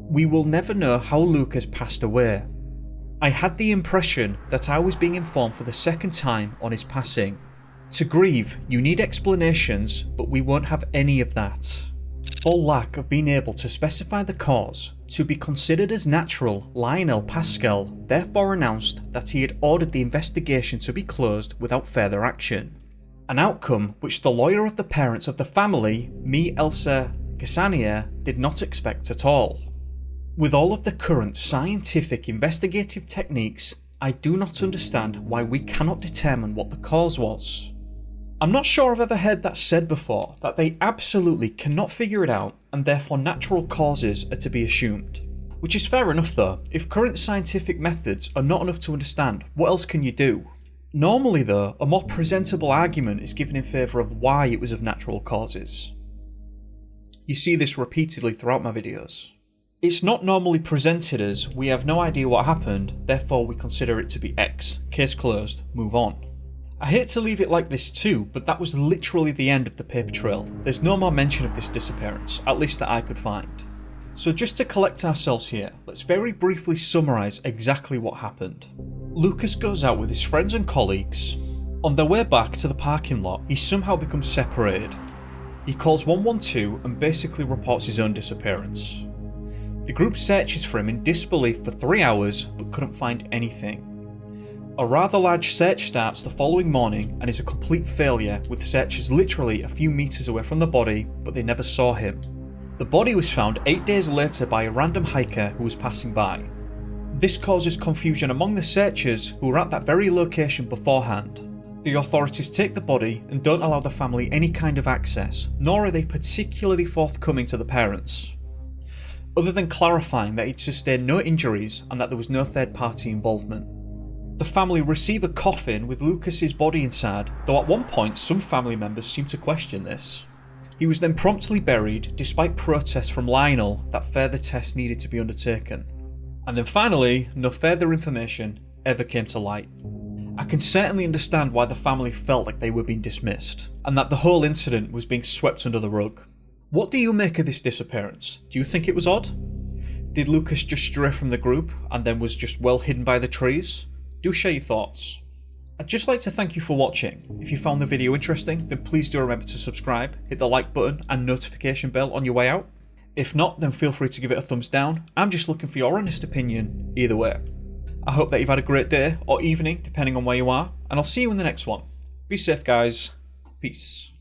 Speaker 1: We will never know how Lucas passed away. I had the impression that I was being informed for the second time on his passing. To grieve, you need explanations, but we won't have any of that. For lack of being able to specify the cause, to be considered as natural, Lionel Pascal therefore announced that he had ordered the investigation to be closed without further action. An outcome which the lawyer of the parents of the family, Elsa Gassanier, did not expect at all. With all of the current scientific investigative techniques, I do not understand why we cannot determine what the cause was. I'm not sure I've ever heard that said before, that they absolutely cannot figure it out and therefore natural causes are to be assumed. Which is fair enough though, if current scientific methods are not enough to understand, what else can you do? Normally though, a more presentable argument is given in favour of why it was of natural causes. You see this repeatedly throughout my videos. It's not normally presented as, we have no idea what happened, therefore we consider it to be X, case closed, move on. I hate to leave it like this too, but that was literally the end of the paper trail. There's no more mention of this disappearance, at least that I could find. So just to collect ourselves here, let's very briefly summarise exactly what happened. Lucas goes out with his friends and colleagues. On their way back to the parking lot, he somehow becomes separated. He calls 112 and basically reports his own disappearance. The group searches for him in disbelief for 3 hours but couldn't find anything. A rather large search starts the following morning and is a complete failure, with searchers literally a few metres away from the body, but they never saw him. The body was found 8 days later by a random hiker who was passing by. This causes confusion among the searchers who were at that very location beforehand. The authorities take the body and don't allow the family any kind of access, nor are they particularly forthcoming to the parents, other than clarifying that he'd sustained no injuries and that there was no third party involvement. The family receive a coffin with Lucas's body inside, though at one point some family members seem to question this. He was then promptly buried despite protests from Lionel that further tests needed to be undertaken. And then finally, no further information ever came to light. I can certainly understand why the family felt like they were being dismissed, and that the whole incident was being swept under the rug. What do you make of this disappearance? Do you think it was odd? Did Lucas just stray from the group and then was just well hidden by the trees? Do share your thoughts. I'd just like to thank you for watching. If you found the video interesting, then please do remember to subscribe, hit the like button and notification bell on your way out. If not, then feel free to give it a thumbs down. I'm just looking for your honest opinion either way. I hope that you've had a great day or evening, depending on where you are, and I'll see you in the next one. Be safe guys. Peace.